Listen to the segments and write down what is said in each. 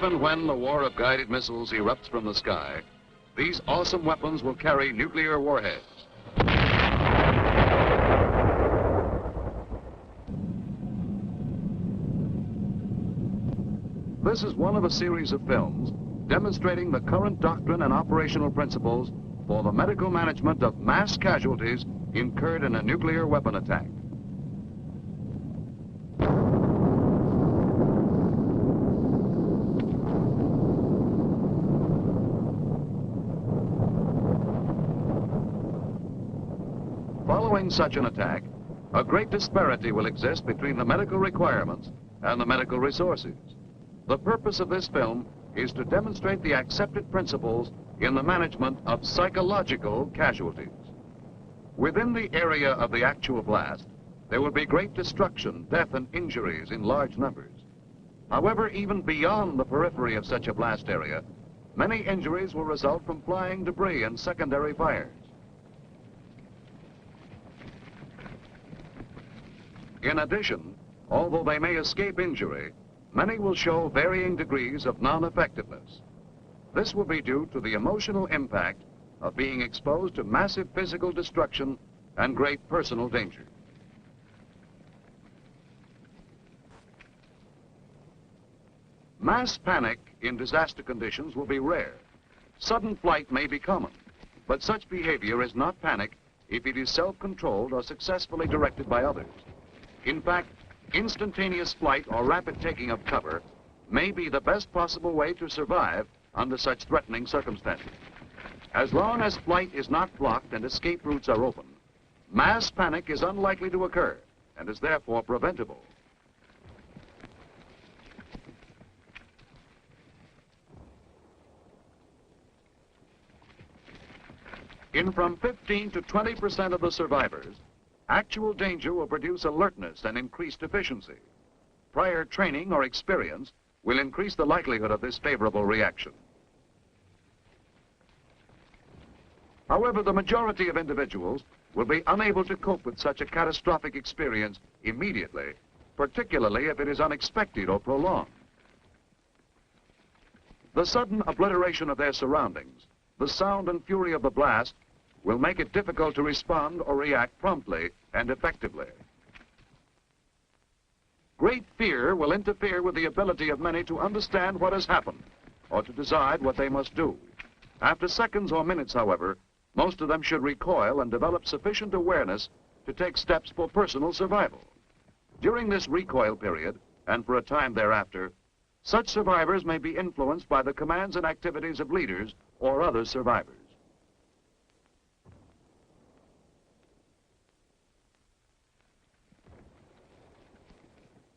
and when the war of guided missiles erupts from the sky, these awesome weapons will carry nuclear warheads. This is one of a series of films demonstrating the current doctrine and operational principles for the medical management of mass casualties incurred in a nuclear weapon attack. Following such an attack, a great disparity will exist between the medical requirements and the medical resources. The purpose of this film is to demonstrate the accepted principles in the management of psychological casualties. Within the area of the actual blast, there will be great destruction, death, and injuries in large numbers. However, even beyond the periphery of such a blast area, many injuries will result from flying debris and secondary fires. In addition, although they may escape injury, many will show varying degrees of non-effectiveness. This will be due to the emotional impact of being exposed to massive physical destruction and great personal danger. Mass panic in disaster conditions will be rare. Sudden flight may be common, but such behavior is not panic if it is self-controlled or successfully directed by others. In fact, instantaneous flight or rapid taking of cover may be the best possible way to survive under such threatening circumstances. As long as flight is not blocked and escape routes are open, mass panic is unlikely to occur and is therefore preventable. In from 15 to 20% of the survivors, actual danger will produce alertness and increased efficiency. Prior training or experience will increase the likelihood of this favorable reaction. However, the majority of individuals will be unable to cope with such a catastrophic experience immediately, particularly if it is unexpected or prolonged. The sudden obliteration of their surroundings, the sound and fury of the blast, will make it difficult to respond or react promptly and effectively. Great fear will interfere with the ability of many to understand what has happened or to decide what they must do. After seconds or minutes, however, most of them should recoil and develop sufficient awareness to take steps for personal survival. During this recoil period, and for a time thereafter, such survivors may be influenced by the commands and activities of leaders or other survivors.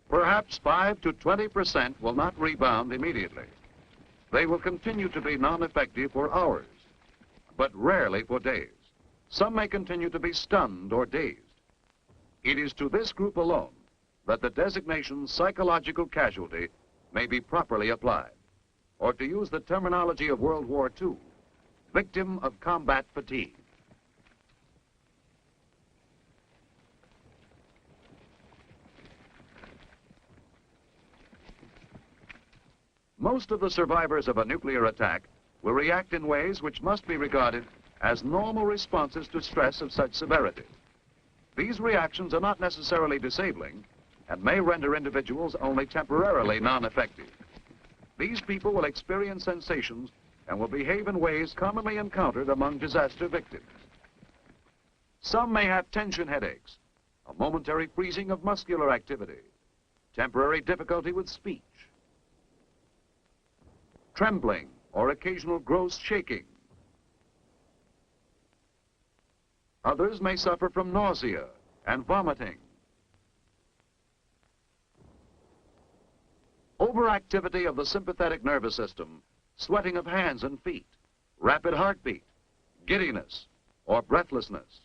Perhaps 5 to 20% will not rebound immediately. They will continue to be non-effective for hours, but rarely for days. Some may continue to be stunned or dazed. It is to this group alone that the designation psychological casualty may be properly applied, or to use the terminology of World War II, victim of combat fatigue. Most of the survivors of a nuclear attack will react in ways which must be regarded as normal responses to stress of such severity. These reactions are not necessarily disabling and may render individuals only temporarily non-effective. These people will experience sensations and will behave in ways commonly encountered among disaster victims. Some may have tension headaches, a momentary freezing of muscular activity, temporary difficulty with speech, trembling, or occasional gross shaking. Others may suffer from nausea and vomiting. Overactivity of the sympathetic nervous system, sweating of hands and feet, rapid heartbeat, giddiness, or breathlessness.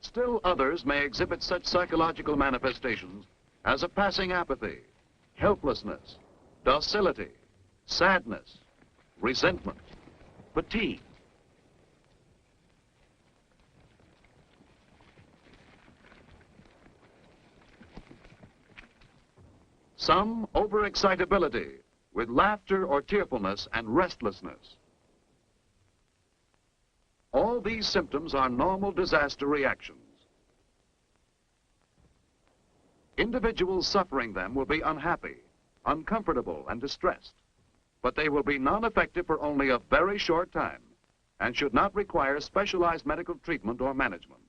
Still others may exhibit such psychological manifestations as a passing apathy, helplessness, docility, sadness, resentment, fatigue. Some overexcitability with laughter or tearfulness and restlessness. All these symptoms are normal disaster reactions. Individuals suffering them will be unhappy, uncomfortable, and distressed, but they will be non-effective for only a very short time and should not require specialized medical treatment or management.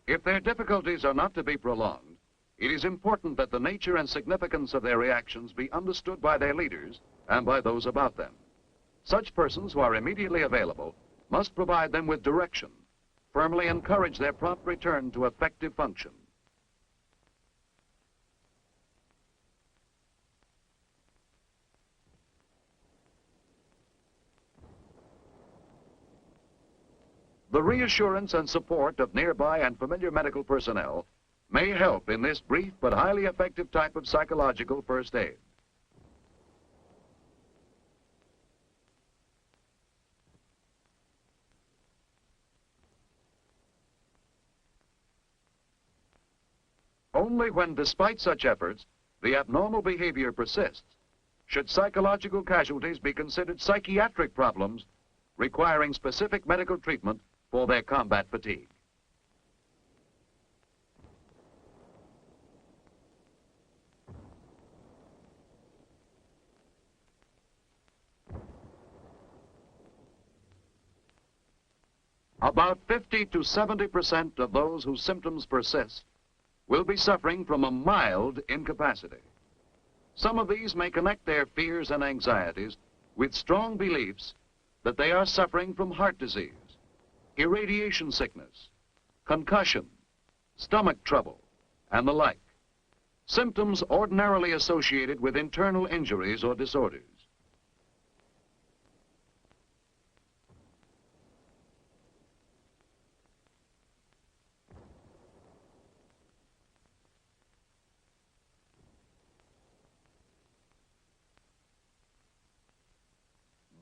If their difficulties are not to be prolonged, it is important that the nature and significance of their reactions be understood by their leaders and by those about them. Such persons who are immediately available must provide them with direction, firmly encourage their prompt return to effective function. The reassurance and support of nearby and familiar medical personnel may help in this brief but highly effective type of psychological first aid. Only when, despite such efforts, the abnormal behavior persists, should psychological casualties be considered psychiatric problems requiring specific medical treatment for their combat fatigue. About 50 to 70% of those whose symptoms persist will be suffering from a mild incapacity. Some of these may connect their fears and anxieties with strong beliefs that they are suffering from heart disease, irradiation sickness, concussion, stomach trouble, and the like, symptoms ordinarily associated with internal injuries or disorders.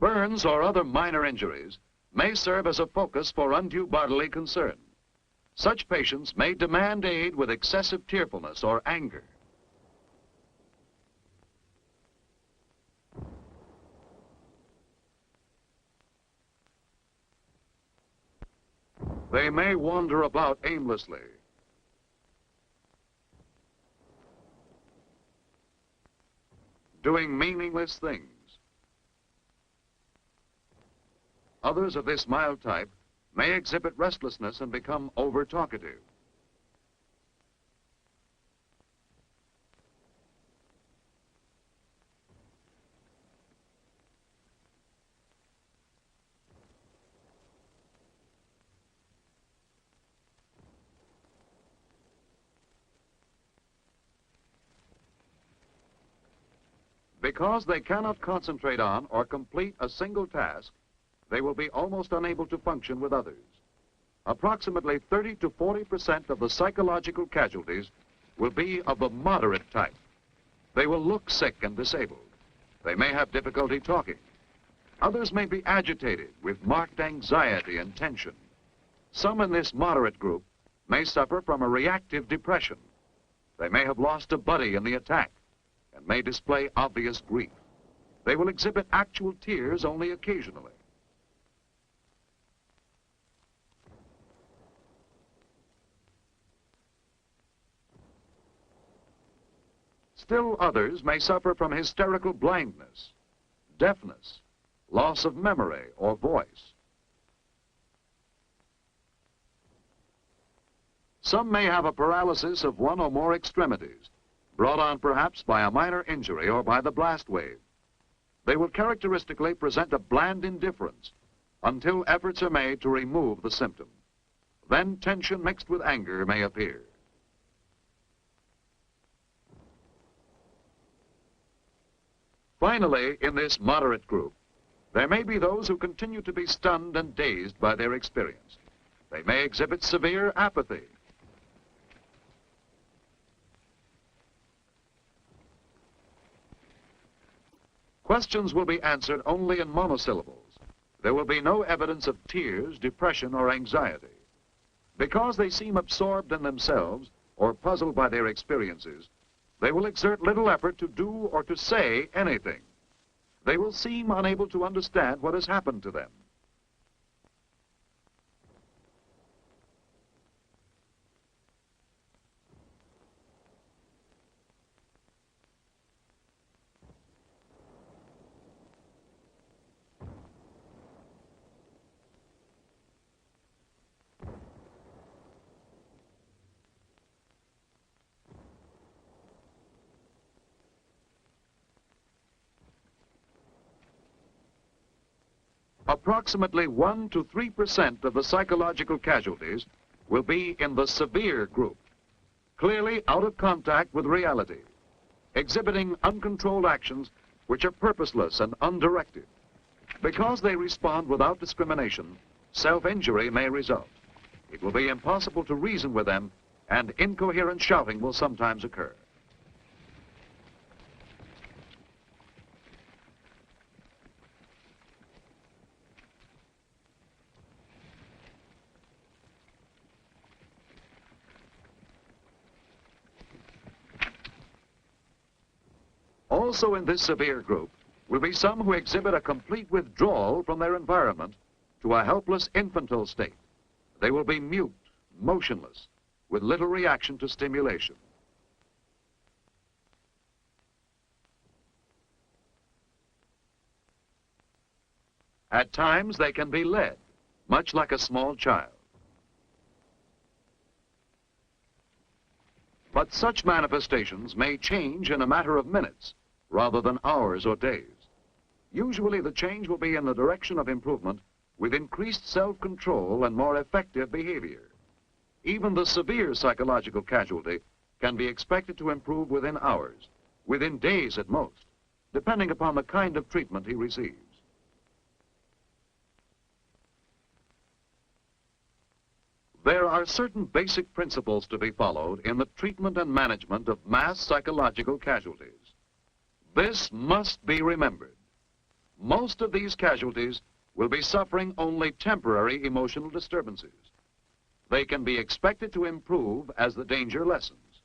Burns or other minor injuries may serve as a focus for undue bodily concern. Such patients may demand aid with excessive tearfulness or anger. They may wander about aimlessly. Doing meaningless things. Others of this mild type may exhibit restlessness and become over-talkative. Because they cannot concentrate on or complete a single task, they will be almost unable to function with others. Approximately 30 to 40% of the psychological casualties will be of the moderate type. They will look sick and disabled. They may have difficulty talking. Others may be agitated with marked anxiety and tension. Some in this moderate group may suffer from a reactive depression. They may have lost a buddy in the attack and may display obvious grief. They will exhibit actual tears only occasionally. Still others may suffer from hysterical blindness, deafness, loss of memory or voice. Some may have a paralysis of one or more extremities, brought on perhaps by a minor injury or by the blast wave. They will characteristically present a bland indifference until efforts are made to remove the symptom. Then tension mixed with anger may appear. Finally, in this moderate group, there may be those who continue to be stunned and dazed by their experience. They may exhibit severe apathy. Questions will be answered only in monosyllables. There will be no evidence of tears, depression, or anxiety. Because they seem absorbed in themselves or puzzled by their experiences, they will exert little effort to do or to say anything. They will seem unable to understand what has happened to them. Approximately 1 to 3% of the psychological casualties will be in the severe group, clearly out of contact with reality, exhibiting uncontrolled actions which are purposeless and undirected. Because they respond without discrimination, self-injury may result. It will be impossible to reason with them, and incoherent shouting will sometimes occur. Also in this severe group will be some who exhibit a complete withdrawal from their environment to a helpless infantile state. They will be mute, motionless, with little reaction to stimulation. At times they can be led, much like a small child. But such manifestations may change in a matter of minutes rather than hours or days. Usually the change will be in the direction of improvement with increased self-control and more effective behavior. Even the severe psychological casualty can be expected to improve within hours, within days at most, depending upon the kind of treatment he receives. There are certain basic principles to be followed in the treatment and management of mass psychological casualties. This must be remembered. Most of these casualties will be suffering only temporary emotional disturbances. They can be expected to improve as the danger lessens.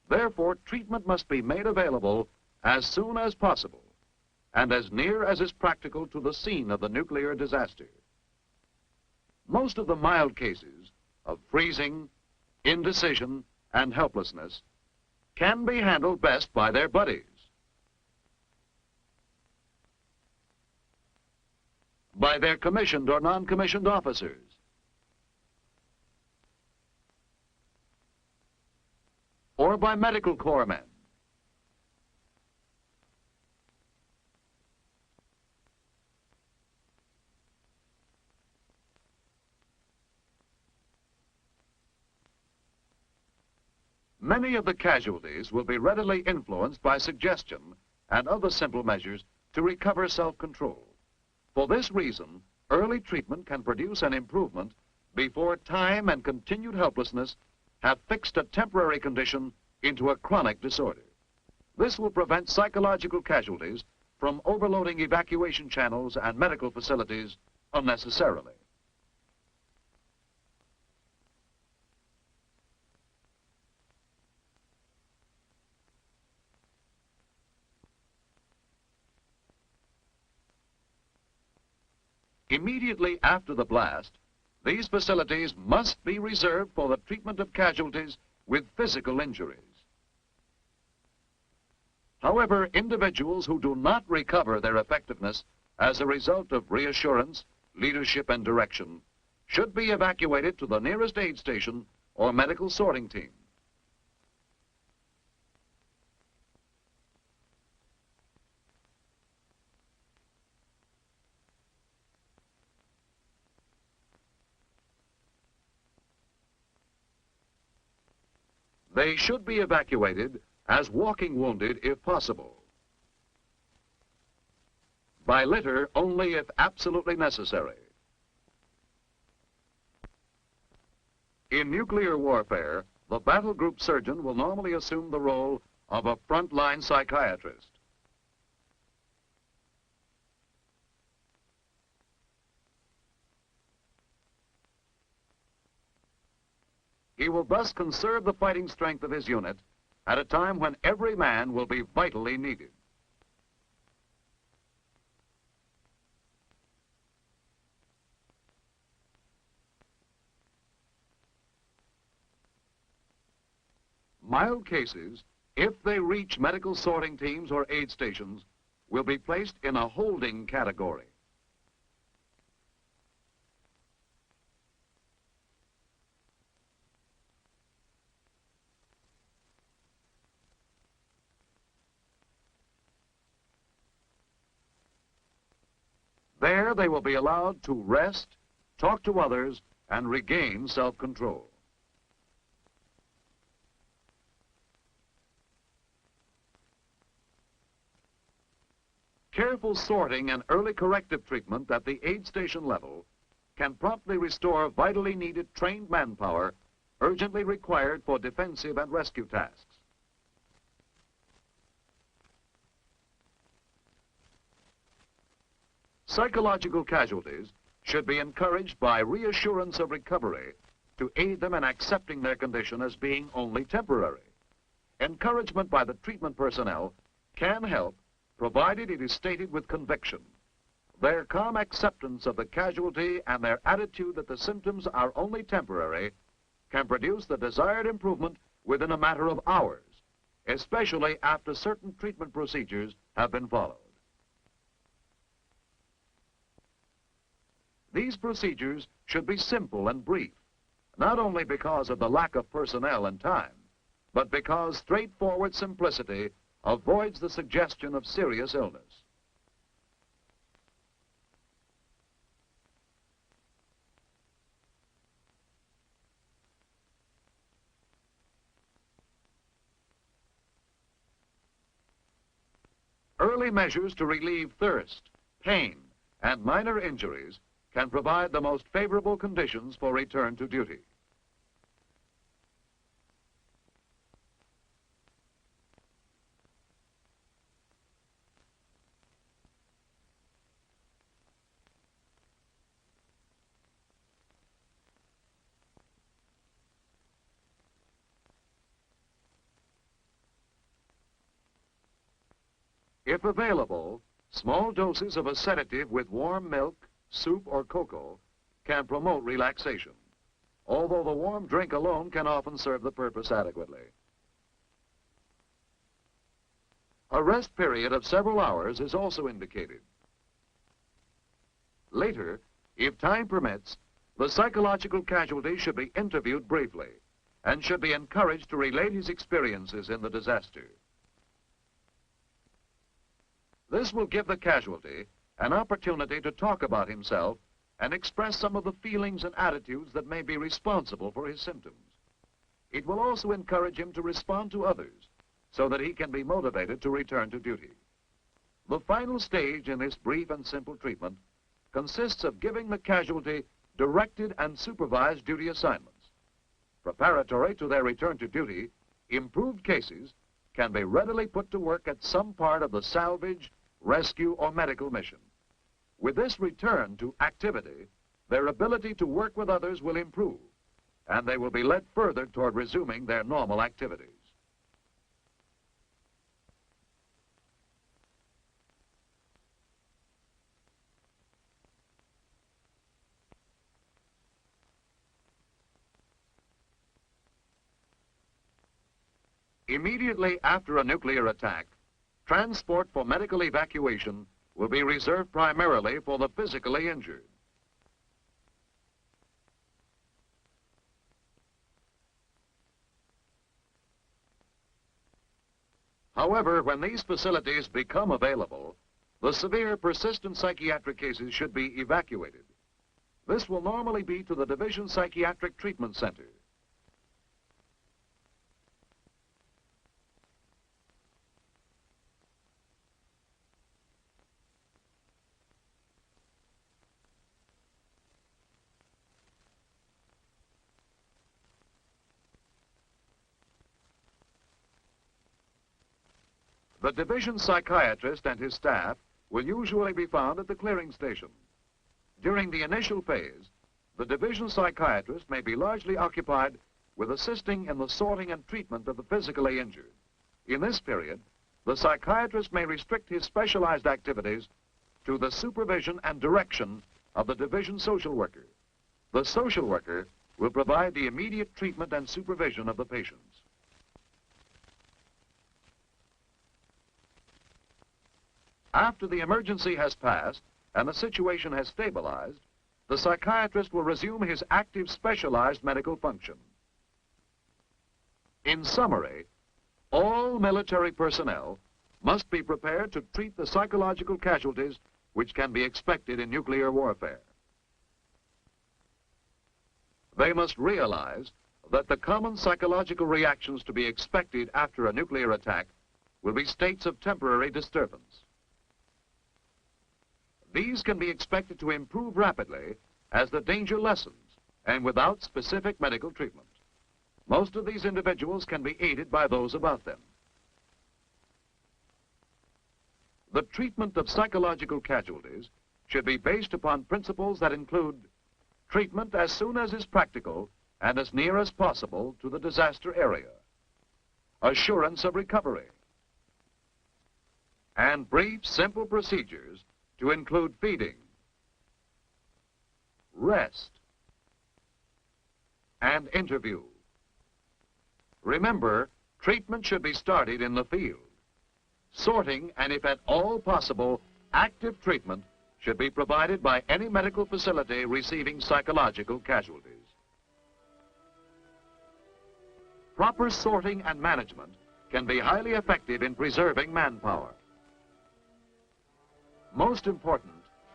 Therefore, treatment must be made available as soon as possible and as near as is practical to the scene of the nuclear disaster. Most of the mild cases of freezing, indecision, and helplessness can be handled best by their buddies, by their commissioned or non-commissioned officers, or by medical corps men. Many of the casualties will be readily influenced by suggestion and other simple measures to recover self-control. For this reason, early treatment can produce an improvement before time and continued helplessness have fixed a temporary condition into a chronic disorder. This will prevent psychological casualties from overloading evacuation channels and medical facilities unnecessarily. Immediately after the blast, these facilities must be reserved for the treatment of casualties with physical injuries. However, individuals who do not recover their effectiveness as a result of reassurance, leadership, and direction should be evacuated to the nearest aid station or medical sorting team. They should be evacuated as walking wounded if possible. By litter only if absolutely necessary. In nuclear warfare, the battle group surgeon will normally assume the role of a frontline psychiatrist. He will thus conserve the fighting strength of his unit at a time when every man will be vitally needed. Mild cases, if they reach medical sorting teams or aid stations, will be placed in a holding category. There they will be allowed to rest, talk to others, and regain self-control. Careful sorting and early corrective treatment at the aid station level can promptly restore vitally needed trained manpower urgently required for defensive and rescue tasks. Psychological casualties should be encouraged by reassurance of recovery to aid them in accepting their condition as being only temporary. Encouragement by the treatment personnel can help, provided it is stated with conviction. Their calm acceptance of the casualty and their attitude that the symptoms are only temporary can produce the desired improvement within a matter of hours, especially after certain treatment procedures have been followed. These procedures should be simple and brief, not only because of the lack of personnel and time, but because straightforward simplicity avoids the suggestion of serious illness. Early measures to relieve thirst, pain, and minor injuries can provide the most favorable conditions for return to duty. If available, small doses of a sedative with warm milk, soup, or cocoa can promote relaxation, although the warm drink alone can often serve the purpose adequately. A rest period of several hours is also indicated. Later, if time permits, the psychological casualty should be interviewed briefly and should be encouraged to relate his experiences in the disaster. This will give the casualty an opportunity to talk about himself and express some of the feelings and attitudes that may be responsible for his symptoms. It will also encourage him to respond to others so that he can be motivated to return to duty. The final stage in this brief and simple treatment consists of giving the casualty directed and supervised duty assignments. Preparatory to their return to duty, improved cases can be readily put to work at some part of the salvage, rescue, or medical mission. With this return to activity, their ability to work with others will improve, and they will be led further toward resuming their normal activities. Immediately after a nuclear attack, transport for medical evacuation will be reserved primarily for the physically injured. However, when these facilities become available, the severe persistent psychiatric cases should be evacuated. This will normally be to the Division Psychiatric Treatment Center. The division psychiatrist and his staff will usually be found at the clearing station. During the initial phase, the division psychiatrist may be largely occupied with assisting in the sorting and treatment of the physically injured. In this period, the psychiatrist may restrict his specialized activities to the supervision and direction of the division social worker. The social worker will provide the immediate treatment and supervision of the patients. After the emergency has passed and the situation has stabilized, the psychiatrist will resume his active specialized medical function. In summary, all military personnel must be prepared to treat the psychological casualties which can be expected in nuclear warfare. They must realize that the common psychological reactions to be expected after a nuclear attack will be states of temporary disturbance. These can be expected to improve rapidly as the danger lessens and without specific medical treatment. Most of these individuals can be aided by those about them. The treatment of psychological casualties should be based upon principles that include treatment as soon as is practical and as near as possible to the disaster area, assurance of recovery, and brief, simple procedures to include feeding, rest, and interview. Remember, treatment should be started in the field. Sorting and, if at all possible, active treatment should be provided by any medical facility receiving psychological casualties. Proper sorting and management can be highly effective in preserving manpower. Most important,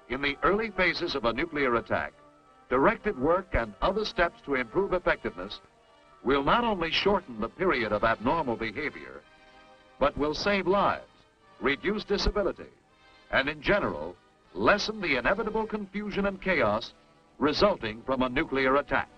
in the early phases of a nuclear attack, directed work and other steps to improve effectiveness will not only shorten the period of abnormal behavior, but will save lives, reduce disability, and in general, lessen the inevitable confusion and chaos resulting from a nuclear attack.